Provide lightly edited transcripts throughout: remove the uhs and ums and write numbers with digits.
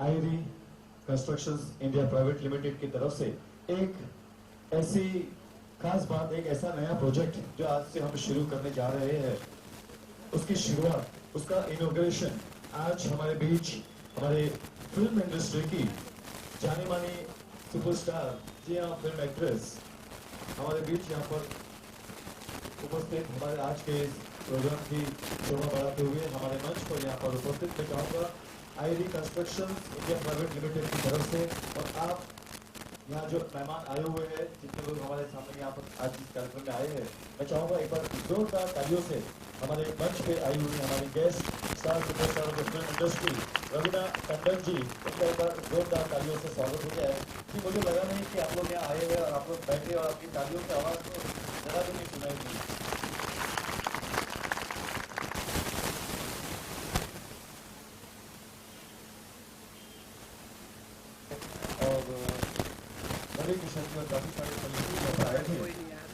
आईरी constructions India private limited की तरफ से एक ऐसी खास बात, एक ऐसा नया प्रोजेक्ट जो आज से हम शुरू करने जा रहे हैं, उसकी शुरुआत, उसका इनॉग्रेशन आज हमारे बीच हमारे फिल्म इंडस्ट्री की जानी मानी सुपरस्टार, जी हाँ, फिल्म एक्ट्रेस हमारे बीच यहाँ पर उपस्थित हमारे आज के प्रोग्राम की शोभा बढ़ाते हुए हमारे मंच पर यहाँ पर उपस्थित मैं चाहूँगा आईरी कंस्ट्रक्शन इंडिया प्राइवेट लिमिटेड की तरफ से, और आप यहाँ जो मेहमान आए हुए हैं, जितने लोग हमारे सामने यहाँ पर आज इस कार्यक्रम में आए हैं, मैं चाहूँगा एक बार जोरदार तालियों से हमारे मंच पे आई हुई हमारी guest star superstar of the film industry Raveena Tandon ji, उनका एक बार जोरदार तालियों से स्वागत हो जाए। कि मुझे लगा नहीं कि आप लोग यहाँ आए हुए और आप लोग बैठे और आपकी तालियों की आवाज़ को जरा भी नहीं सुनाई दी। काफी सारे समिति आए थे,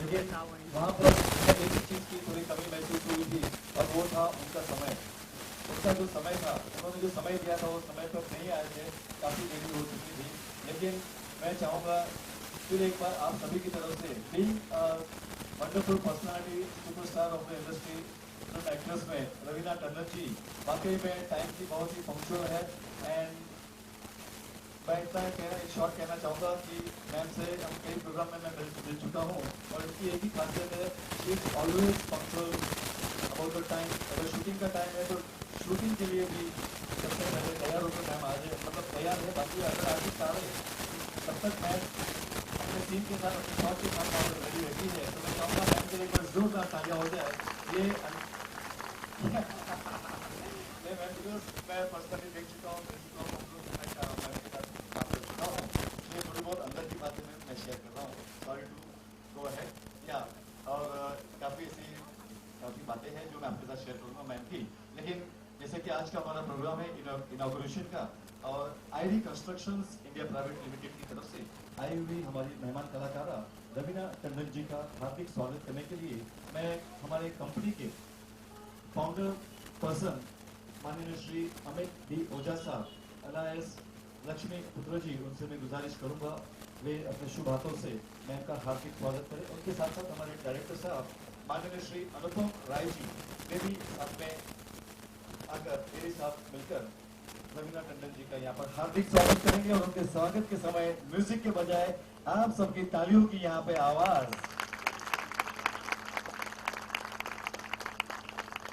लेकिन वहाँ पर एक चीज की थोड़ी कमी महसूस हुई थी, और वो था उनका समय। उनका जो समय था, उन्होंने जो समय दिया था वो समय पर नहीं आए थे, काफी देरी हो चुकी थी। लेकिन मैं चाहूँगा फिर एक बार आप सभी की तरफ से being wonderful personality superstar of the industry film actress में रवीना टंडन जी वाकई में टाइम की बहुत ही पंक्चुअल है। एंड मैं इतना एक शॉर्ट कहना चाहूँगा कि मैम से हम कई प्रोग्राम में मैं मिल चुका हूँ, और इनकी एक ही खासियत है, she is always punctual about the time. अगर शूटिंग का टाइम है तो शूटिंग के लिए भी सबसे पहले तैयार होकर मैम आ जाए, मतलब तैयार है। बाकी अगर आर्टिस्ट आ रहे तब तक मैम अपने सीन के साथ, अपने शॉट के साथ रेडी रहती है। तो मैं चाहूँगा मैम के एक बार जोरदार तालियां हो जाए। ये मैं पर्सनली देख चुका हूँ, थोड़ी बहुत अंदर की बातें मैं शेयर कर रहा हूँ। सॉरी टू गो अहेड या, और काफ़ी बातें हैं जो मैं आपके साथ शेयर करूँगा मैम की। लेकिन जैसे कि आज का हमारा प्रोग्राम है इनॉग्रेशन का, और आईरी कंस्ट्रक्शंस इंडिया प्राइवेट लिमिटेड की तरफ से आई हुई हमारी मेहमान कलाकारा रवीना टंडन जी का हार्दिक स्वागत करने के लिए मैं हमारे कंपनी के फाउंडर पर्सन माननीय श्री अमित डी ओझा साहब अलायस लक्ष्मी पुत्र जी, उनसे मैं गुजारिश करूंगा वे अपने शुभ हाथों से मैम का हार्दिक स्वागत करें। उनके साथ साथ हमारे डायरेक्टर साहब माननीय श्री अनुपम राय जी वे भी साथ में आकर मेरे साथ मिलकर रवीना टंडन जी का यहाँ पर हार्दिक स्वागत करेंगे। और उनके स्वागत के समय म्यूजिक के बजाय आप सबकी तालियों की यहाँ पे आवाज।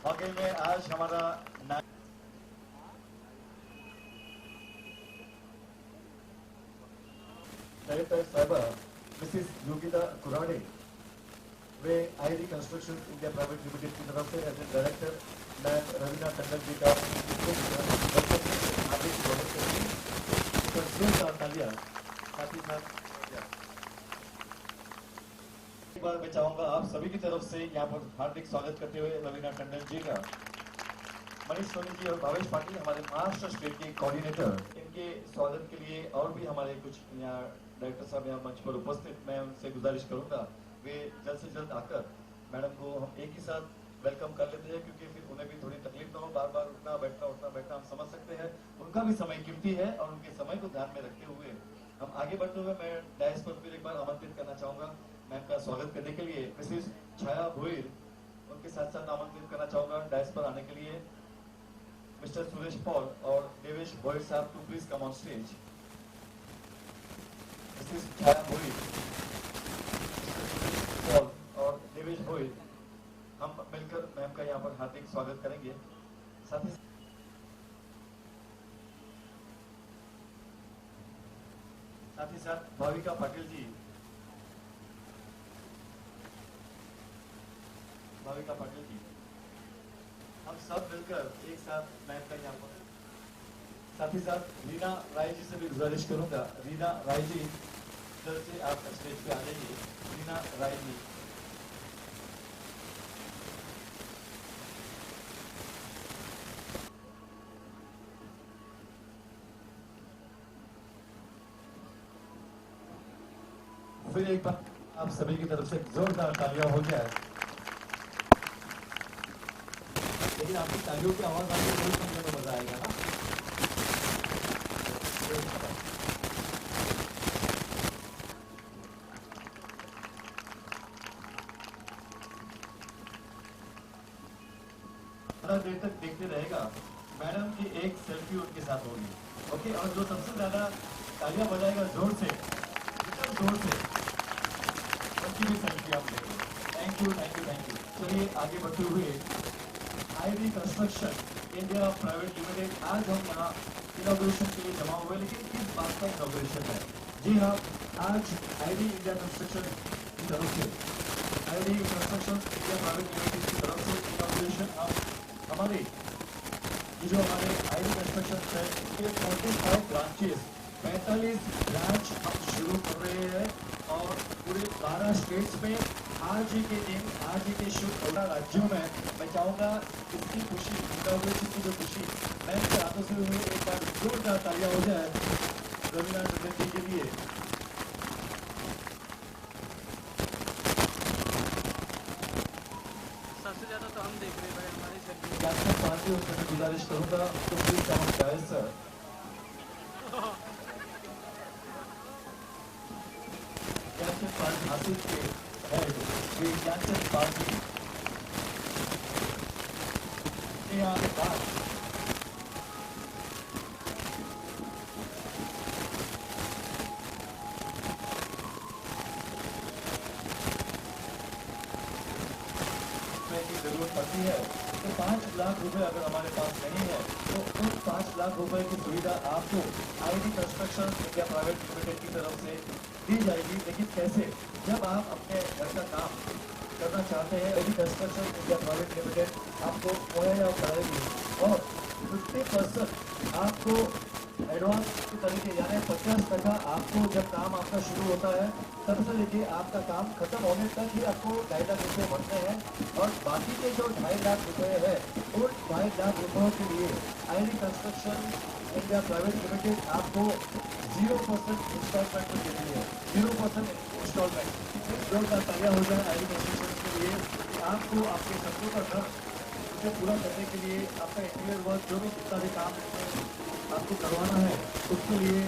वाकई में आज हमारा डायरेक्टर साहबा मिसिस योगिता कुराड़े वे आईरी कंस्ट्रक्शन इंडिया प्राइवेट लिमिटेड की तरफ से as a director ma'am Raveena Tandon ji का हार्दिक स्वागत करेंगे। तालियां साथ ही साथ एक बार मैं चाहूंगा आप सभी की तरफ से यहाँ पर हार्दिक स्वागत करते हुए रवीना टंडन जी का मनीष सोनी जी और भावेश पाटिल हमारे महाराष्ट्र स्टेट के कोऑर्डिनेटर, इनके स्वागत के लिए और भी हमारे कुछ यहाँ डायरेक्टर साहब यहाँ मंच पर उपस्थित, मैं उनसे गुजारिश करूंगा वे जल्द से जल्द आकर मैडम को हम एक ही साथ वेलकम कर लेते हैं, क्योंकि फिर उन्हें भी थोड़ी तकलीफ ना हो, बार बार उठना बैठना हम समझ सकते हैं, उनका भी समय कीमती है। और उनके समय को ध्यान में रखते हुए हम आगे बढ़ते हुए मैं डैश पर फिर एक बार आमंत्रित करना चाहूंगा मैम का स्वागत करने के लिए मिसेस छाया भोईर, उनके साथ साथ आमंत्रित करना चाहूंगा डैश पर आने के लिए मिस्टर सुरेश पॉल और देवेश भोईर साहब to please come on stage. Mrs Chhaya Bhoir, Paul और देवेश भोईर, हम मिलकर मैम का यहाँ पर हार्दिक स्वागत करेंगे। साथ ही साथ भाविका पाटिल जी, हम सब मिलकर एक साथ मैम का यहाँ पर। साथ ही साथ रीना राय जी से भी गुजारिश करूंगा, रीना राय जी जल्द से आप स्टेज पे आ जाइए। रीना राय जी, फिर एक बार आप सभी की तरफ से जोरदार तालियां हो जाए। लेकिन आपकी तालियों की आवाज आगे कोई सुनने में मजा आएगा ना। देर तक देखते रहेगा, मैडम की एक सेल्फी उनके साथ होगी। ओके, और जो सबसे ज्यादा तालियां बजाएगा जोर से, एकदम जोर से, उनकी भी सेल्फी आप लेंगे। Thank you, thank you, thank you. चलिए आगे बढ़ते हुए, ID construction India private limited, आज हम यहाँ इनॉग्रेशन के लिए जमा हुए, लेकिन किस बात का इनॉग्रेशन है? जी हाँ, आज आईडी इंडिया कंस्ट्रक्शन की तरफ से, ID construction India private limited की तरफ से इनॉग्रेशन हम हमारे ये जो हमारे आईडी कंस्ट्रक्शन है, ये 45 ब्रांचेस, 45 ब्रांच हम शुरू कर रहे हैं और पूरे 12 स्टेट्स में आज ही के दिन, आज ही के शुभ 14 राज्यों में मैं चाहूँगा इसकी खुशी, इनॉग्रेशन की जो खुशी मैं इसके हाथों से हुई, एक बार जोरदार तालियां हो जाए रविंद्र टंडन जी के लिए। सबसे ज्यादा तो हम देख रहे हैं भाई हमारी सेल्फी। कैप्टन पार्टी उसमें मैं गुजारिश करूंगा तो प्लीज काम जाए सर। कैप्टन पार्टी हासिल के हेड श्री कैप्टन पार्टी के यहाँ बात की जरूरत पड़ती है, तो 5 लाख रुपए अगर हमारे पास नहीं है तो उन 5 लाख रुपए की सुविधा आपको ID construction India private limited की तरफ से दी जाएगी। लेकिन कैसे? जब आप अपने घर का काम करना चाहते हैं, ID construction India private limited आपको मुहैया कराएगी और 50% आपको एडवांस के तरीके, यानी 50% आपको जब काम आपका शुरू होता है तब से लेके आपका काम खत्म होने तक ही आपको 2.5 लाख रुपये बढ़ते हैं और बाकी के जो 2.5 लाख रुपए है उन 2.5 लाख रुपयों के लिए ID construction India private limited आपको 0% इंस्टॉलमेंट में दे रही है। 0% इंस्टॉलमेंट। जोरदार तालियां हो जाए आईडी कंस्ट्रक्शन के लिए कि आपको आपके सपनों का घर उसे पूरा करने के लिए आपका इंटीरियर वर्क जो भी जितना भी काम आपको करवाना है उसके लिए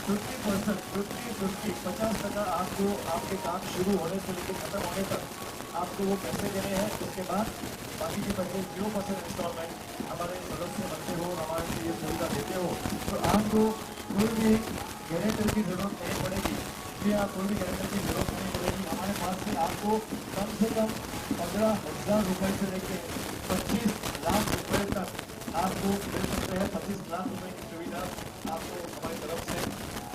50% आपको आपके काम शुरू होने से लेकर खत्म होने तक आपको वो पैसे देने हैं। उसके बाद बाकी के पैसे 0% इंस्टॉलमेंट हमारे सदस्य बनते हो, हमारे लिए ये सुविधा देते हो तो आपको कोई भी गारंटर की जरूरत नहीं पड़ेगी। जी हाँ, कोई भी गारंटर की जरूरत नहीं पड़ेगी। हमारे पास से आपको कम से कम 15,000 रुपये से लेकर 25 लाख रुपये तक आपको मिल सकते हैं। 25 लाख रुपए की सुविधा आपको हमारी तरफ से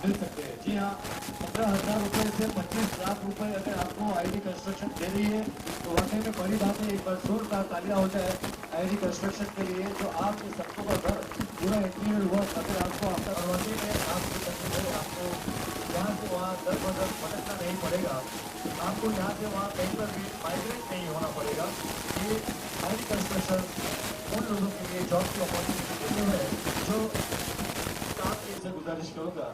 मिल सकते हैं। जी हाँ, 15,000 रुपये से 25 लाख रुपए अगर आपको आईडी कंस्ट्रक्शन दे रही है तो वाकई में बड़ी बात है। एक बार जोरदार तालियां हो जाए आईडी कंस्ट्रक्शन के लिए। जो आपके सबको का घर पूरा इंटीरियर वर्क अगर आपको आपका करवाने में आपकी तकलीफ है, आपको यहाँ से वहाँ दर बदर भटकना नहीं पड़ेगा, आपको यहाँ से वहाँ कहीं पर भी माइग्रेट नहीं होना पड़ेगा। ये आईडी कंस्ट्रक्शन उन लोगों के लिए जॉब की अपॉर्चुनिटी देते हैं जो काम की से गुजारिश करूंगा।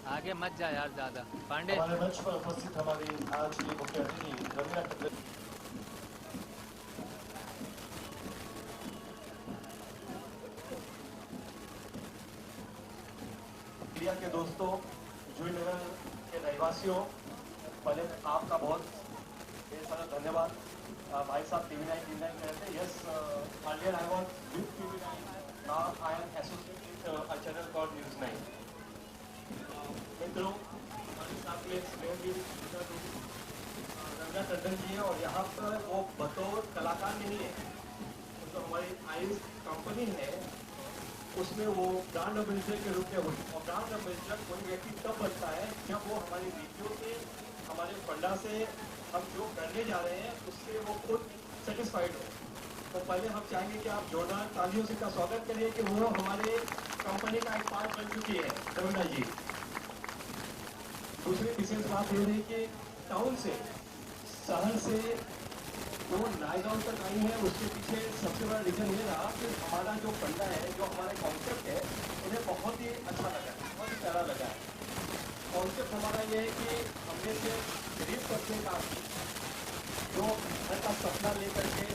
आगे मत जा यार ज्यादा। पांडे हमारे मंच पर उपस्थित हमारी आज की मुख्य अतिथि रवीना टंडन इंडिया के दोस्तों, जूहीनगर के रहवासियों, पहले आपका बहुत ढेर सारा धन्यवाद। भाई साहब TV9 कहते हैं। Yes, earlier I was with TV9, now I am associated a channel called News9। मित्रों, हमारे साथ में रवीना टंडन जी है और यहाँ पर वो बतौर कलाकार नहीं है, जो हमारी आयुष कंपनी है उसमें वो ब्रांड एम्बेसडर के रूप में हुई। और ब्रांड एम्बेसडर कोई व्यक्ति तब बनता है जब वो हमारी वीडियो से, हमारे फंडा से हम जो करने जा रहे हैं उससे वो खुद सेटिस्फाइड हो। तो पहले हम चाहेंगे कि आप जोरदार तालियों से का स्वागत करिए कि वो हमारे कंपनी का एक पार्ट बन चुकी है रवीना जी। दूसरी विशेष बात ये रही कि टाउन से, शहर से वो नायगांव तक आई है। उसके पीछे सबसे बड़ा रीजन ये रहा कि हमारा जो फंडा है, जो हमारा कॉन्सेप्ट है, उन्हें बहुत ही अच्छा लगा, बहुत ही प्यारा लगा है। कॉन्सेप्ट हमारा ये है कि हमने से गरीब तबके का जो घर का सपना लेकर के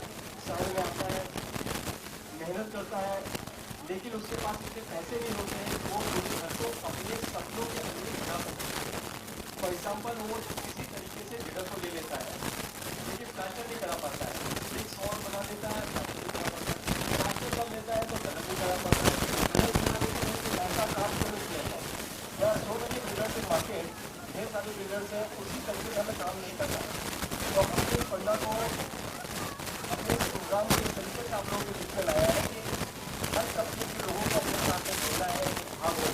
लेकिन उसके पास इतने पैसे नहीं होते हैं वो घर को अपने सपनों के अनुरूप बना सकते। फॉर एग्जाम्पल वो किसी तरीके से डीलर को ले लेता है लेकिन प्लास्टर नहीं करा पाता है, ब्रिक्स और बना देता है, प्लास्टर कर लेता है तो कलर नहीं करा पाता है, कलर बना देते हैं तो ऐसा काम क्यों नहीं किया जाए। या सो मेनी बिल्डर्स इन मार्केट, ढेर सारे बिल्डर्स हैं, उसी तरीके से हमें काम नहीं करना है। तो हमने फंडा को अपने प्रोग्राम के तरीके से आप लोगों के बीच में लाया है कि हर तबके के लोगों को अपने साथ में जोड़ना है, हाँ वो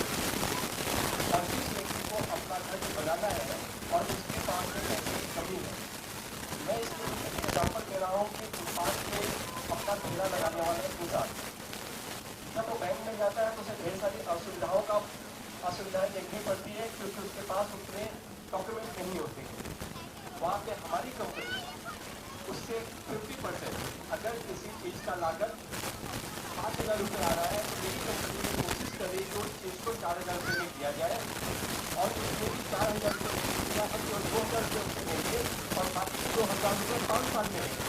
और जिस व्यक्ति को अपना घर बनाना है और उसके पास में पैसे की कमी है। मैं इसमें एग्जाम्पल दे रहा हूँ कि फुटपाथ पे अपना ठेला लगाने वाला एक इंसान जब वो बैंक में जाता है तो उसे ढेर सारी असुविधाएं देखनी पड़ती है क्योंकि उसके पास उतने डॉक्यूमेंट नहीं होते हैं। वहाँ पे हमारी कंपनी उससे 50% अगर किसी चीज़ का लागत 5,000 रुपये आ रहा है तो मेरी कंपनी ने कोशिश करी कि उस चीज़ को 4,000 रुपये में किया जाए और उसमें भी 4,000 रुपये या हम जो 2,000 रुपये उससे देंगे और बाकी 2,000 रुपये 5 साल में देंगे।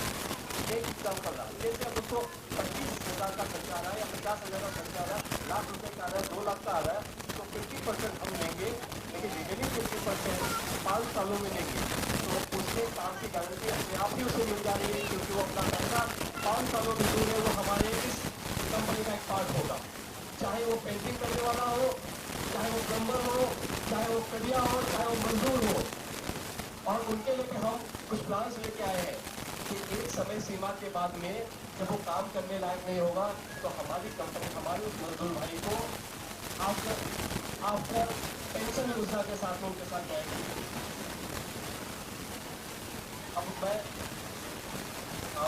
एक एग्जाम्पल रहा, जैसे अब उसको 25,000 का खर्चा आ रहा है या 50,000 का खर्चा आ रहा है, लाख रुपये का आ रहा है, 2 लाख का आ रहा है, तो 50% हम लेंगे लेकिन रिमेनिंग 50% 5 सालों में लेंगे। तो उसके काम की गारंटी अपने आप ही उसे मिल जा रही है क्योंकि वो अपना पैसा 5 सालों में दूर है, वो हमारे इस कंपनी का एक पार्ट होगा। चाहे वो पेंटिंग करने वाला हो, चाहे वो प्लम्बर हो, चाहे वो कड़िया हो, चाहे वो मजदूर हो। और उनके लिए हम कुछ प्लान्स लेके आए हैं कि एक समय सीमा के बाद में जब वो काम करने लायक नहीं होगा तो हमारी कंपनी हमारे उस मजदूर भाई को आफ्टर पेंशन योजना के साथ में उनके साथ जाएगी। अब मैं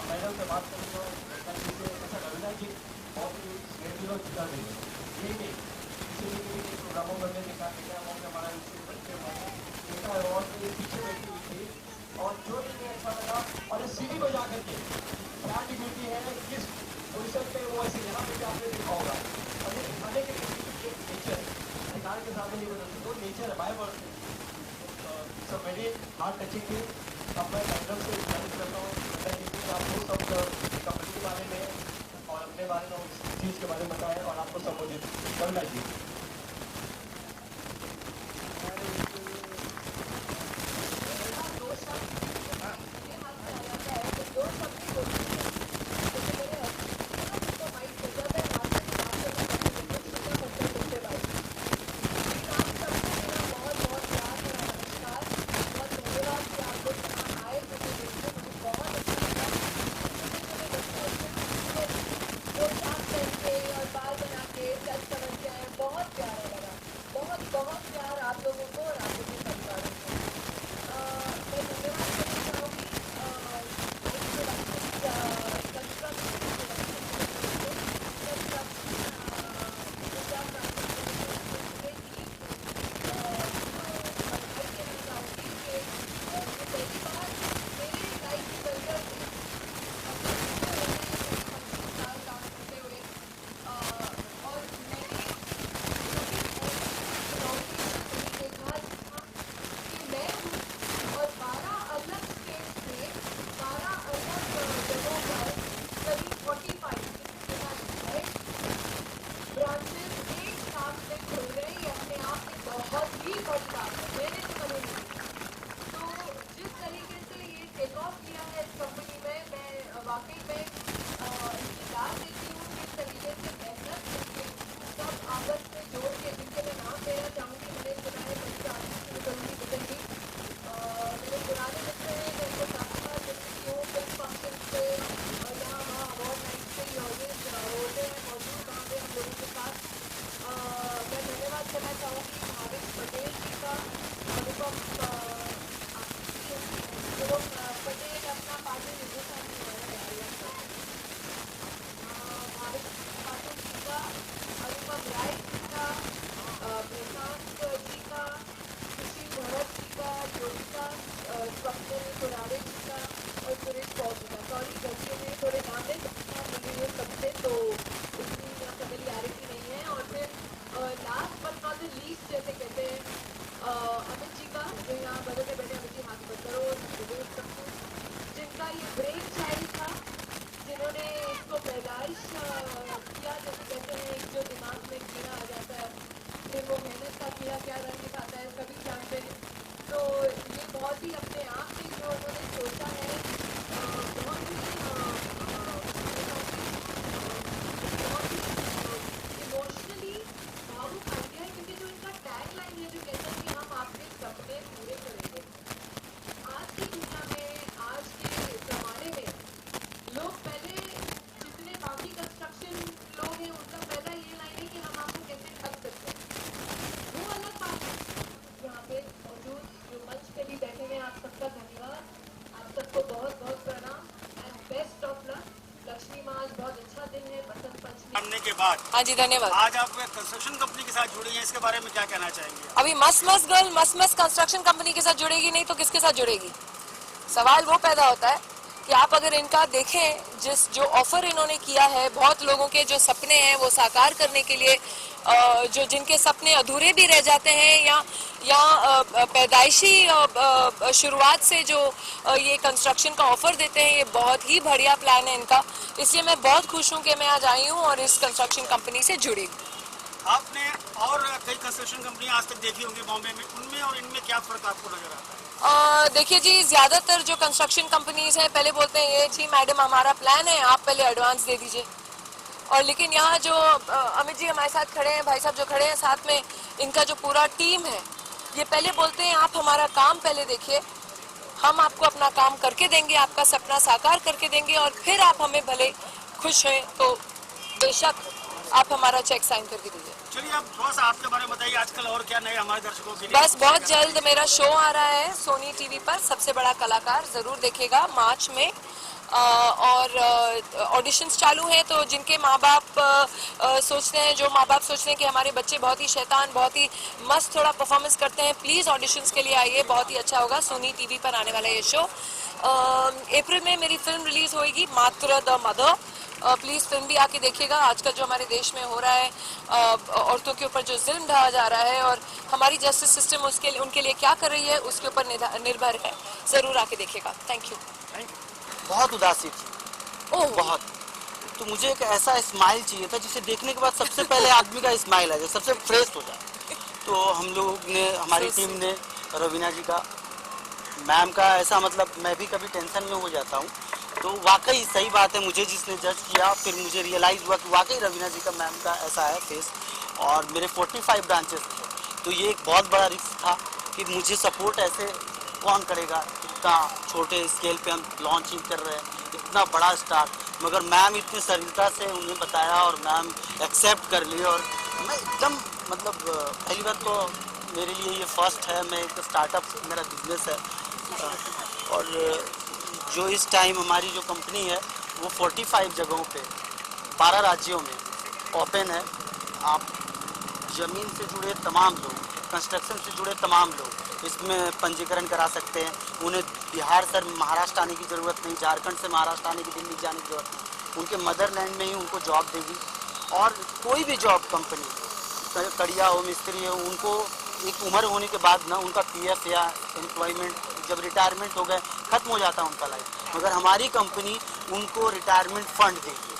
मैडम से बात करूँ तो ऐसा लगना है कि बहुत ही स्नेहित लोग जिता देंगे ये नहीं इसीलिए प्रोग्रामों में देखा हमारा देखा है और पीछे बैठी हुई थी और जो इन्हें अच्छा लगा और इस सीढ़ी बजा करके क्या डिग्निटी है किस पोजिशन पे वो ऐसे यहाँ पे आपने देखा होगा और ये दिखाने के लिए नेचर अधिकार के साथ नहीं बदलते तो नेचर है बाय बर्थ सब वेरी हार्ट टचिंग थी। अब मैं मैडम से रिक्वेस्ट करता हूँ आपको सब कंपनी के बारे में और अपने बारे में उस चीज़ के बारे में बताएं और आपको संबोधित करना चाहिए। कीड़ा, जैसे कहते हैं एक जो दिमाग में कीड़ा आ जाता है, फिर वो मेहनत का कीड़ा क्या रंग दिखाता है सभी जानते हैं। तो ये बहुत ही अपने आप में जो उन्होंने सोचा है, बहुत ही इमोशनली भावुक आइडिया है, क्योंकि जो इनका टैग लाइन है जो कहते हैं कि हम आपके सपने पूरे करेंगे। आज की दुनिया में, आज के ज़माने में लोग पहले जितने बाकी कंस्ट्रक्शन लोग हैं उनका पहला ये लाइन है कि हम आपको कैसे ठग सकते हैं, वो अलग बात है। यहाँ पे मौजूद जो मंच पे भी बैठे हैं आप सबका धन्यवाद, आप सबको बहुत बहुत प्रणाम and best of luck. Lakshmi माँ आज बहुत अच्छा दिन है, बसंत पंचमी बनने के बाद हाँ जी धन्यवाद। आज आप कंस्ट्रक्शन कंपनी के साथ जुड़ी हैं, इसके बारे में क्या कहना चाहेंगे? अभी मस्त मस्त गर्ल मस्त मस्त कंस्ट्रक्शन कंपनी के साथ जुड़ेगी, नहीं तो किसके साथ जुड़ेगी? सवाल वो पैदा होता है कि आप अगर इनका देखें, जो ऑफर इन्होंने किया है, बहुत लोगों के जो सपने हैं वो साकार करने के लिए, जो जिनके सपने अधूरे भी रह जाते हैं या पैदाइशी शुरुआत से जो ये कंस्ट्रक्शन का ऑफर देते हैं, ये बहुत ही बढ़िया प्लान है इनका। इसलिए मैं बहुत खुश हूँ कि मैं आज आई हूँ और इस कंस्ट्रक्शन कंपनी से जुड़ी। आपने और कई कंस्ट्रक्शन कंपनी आज तक देखी होंगी बॉम्बे में, उनमें और इनमें क्या फर्क आपको नजर आता है? देखिए जी, ज़्यादातर जो कंस्ट्रक्शन कंपनीज हैं पहले बोलते हैं ये जी मैडम हमारा प्लान है, आप पहले एडवांस दे दीजिए। और लेकिन यहाँ जो अमित जी हमारे साथ खड़े हैं, भाई साहब जो खड़े हैं साथ में, इनका जो पूरा टीम है, ये पहले बोलते हैं आप हमारा काम पहले देखिए, हम आपको अपना काम करके देंगे, आपका सपना साकार करके देंगे, और फिर आप हमें भले खुश हैं तो बेशक आप हमारा चेक साइन करके दीजिए। चलिए आप थोड़ा सा आपके बारे में बताइए, आजकल और क्या नए हमारे दर्शकों के लिए? बस बहुत जल्द मेरा शो आ रहा है सोनी टीवी पर, सबसे बड़ा कलाकार, जरूर देखिएगा मार्च में। और ऑडिशंस चालू हैं, तो जिनके माँ बाप सोचते हैं, जो माँ बाप सोचते हैं कि हमारे बच्चे बहुत ही शैतान, बहुत ही मस्त थोड़ा परफॉर्मेंस करते हैं, प्लीज़ ऑडिशंस के लिए आइए, बहुत ही अच्छा होगा। सोनी टीवी पर आने वाला ये शो। अप्रैल में मेरी फिल्म रिलीज होगी मात्र द मदर, प्लीज़ फिल्म भी आके देखिएगा। आजकल जो हमारे देश में हो रहा है, औरतों के ऊपर जो जुल्म ढाया जा रहा है और हमारी जस्टिस सिस्टम उनके लिए क्या कर रही है, उसके ऊपर निर्भर है। ज़रूर आके देखिएगा। Thank you. बहुत उदासी थी, ओह बहुत। तो मुझे एक ऐसा स्माइल चाहिए था जिसे देखने के बाद सबसे पहले आदमी का स्माइल आ जाए, सबसे फ्रेश हो जाए। तो हम लोग ने, हमारी टीम ने, रवीना जी का, मैम का, ऐसा मतलब मैं भी कभी टेंशन में हो जाता हूँ, तो वाकई सही बात है। मुझे जिसने जज किया, फिर मुझे रियलाइज़ हुआ कि वाकई रवीना जी का, मैम का ऐसा है फेस। और मेरे 45 ब्रांचेस थे, तो ये एक बहुत बड़ा रिस्क था कि मुझे सपोर्ट ऐसे कौन करेगा, इतना छोटे स्केल पे हम लॉन्चिंग कर रहे हैं, इतना बड़ा स्टार। मगर मैम इतनी सरलता से उन्हें बताया और मैम एक्सेप्ट कर ली, और मैं एकदम मतलब पहली बात तो मेरे लिए ये फर्स्ट है, मैं एक स्टार्टअप, मेरा बिजनेस है। और जो इस टाइम हमारी जो कंपनी है वो 45 जगहों पे 12 राज्यों में ओपन है। आप ज़मीन से जुड़े तमाम लोग, कंस्ट्रक्शन से जुड़े तमाम लोग इसमें पंजीकरण करा सकते हैं। उन्हें बिहार से महाराष्ट्र आने की ज़रूरत नहीं, झारखंड से महाराष्ट्र आने की, दिल्ली जाने की ज़रूरत नहीं। उनके मदरलैंड में ही उनको जॉब देगी। और कोई भी जॉब कंपनी, कड़िया हो, मिस्त्री हो, उनको एक उम्र होने के बाद ना उनका पीएफ या एम्प्लॉयमेंट, जब रिटायरमेंट हो गए, ख़त्म हो जाता है उनका लाइफ। मगर हमारी कंपनी उनको रिटायरमेंट फंड देगी।